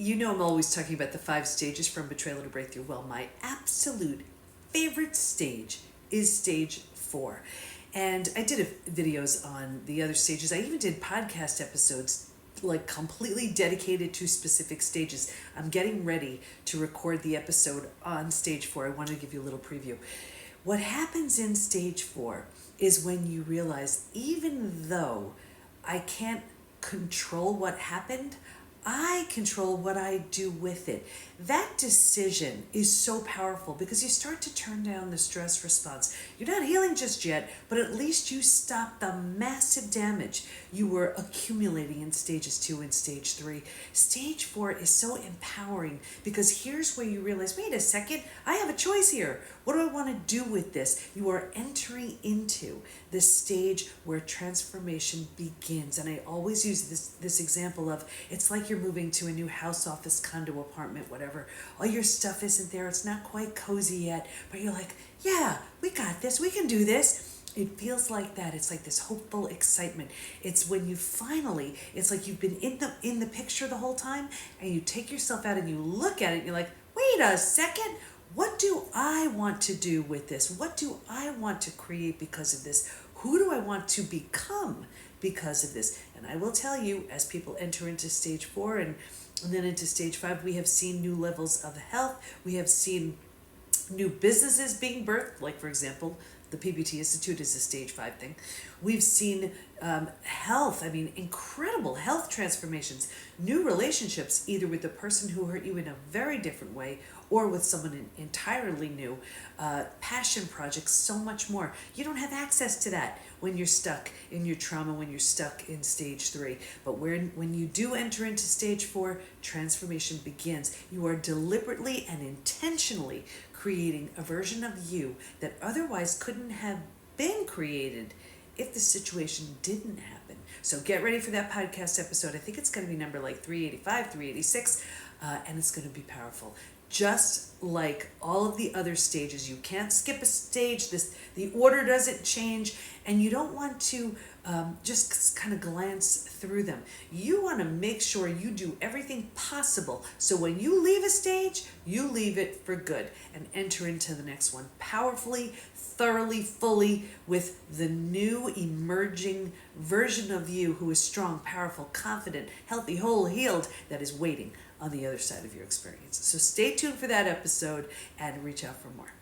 You know I'm always talking about the 5 stages from betrayal to breakthrough. Well, my absolute favorite stage is stage 4. And I did videos on the other stages. I even did podcast episodes like completely dedicated to specific stages. I'm getting ready to record the episode on stage 4. I wanted to give you a little preview. What happens in stage 4 is when you realize, even though I can't control what happened, I control what I do with it. That decision is so powerful because you start to turn down the stress response. You're not healing just yet, but at least you stop the massive damage you were accumulating in stages 2 and stage 3. Stage 4 is so empowering because here's where you realize, wait a second, I have a choice here. What do I want to do with this? You are entering into the stage where transformation begins. And I always use this example of, it's like you're moving to a new house, office, condo, apartment, whatever. All your stuff isn't there. It's not quite cozy yet, but you're like, yeah, we got this. We can do this. It feels like that. It's like this hopeful excitement. It's when you finally, it's like you've been in the picture the whole time, and you take yourself out and you look at it and you're like, wait a second, what do I want to do with this? What do I want to create because of this? Who do I want to become because of this? And I will tell you, as people enter into stage 4 and then into stage 5, we have seen new levels of health. We have seen new businesses being birthed, like, for example, the PBT Institute is a stage 5 thing. We've seen health, incredible health transformations, new relationships, either with the person who hurt you in a very different way or with someone entirely new, passion projects, so much more. You don't have access to that when you're stuck in your trauma, when you're stuck in stage 3. But when you do enter into stage 4, transformation begins. You are deliberately and intentionally creating a version of you that otherwise couldn't have been created if the situation didn't happen. So get ready for that podcast episode. I think it's going to be number like 385, 386, and it's going to be powerful. Just like all of the other stages, you can't skip a stage. The order doesn't change, and you don't want to just kind of glance through them. You want to make sure you do everything possible so when you leave a stage, you leave it for good and enter into the next one powerfully, thoroughly, fully, with the new emerging version of you who is strong, powerful, confident, healthy, whole, healed, that is waiting on the other side of your experience. So stay tuned for that episode and reach out for more.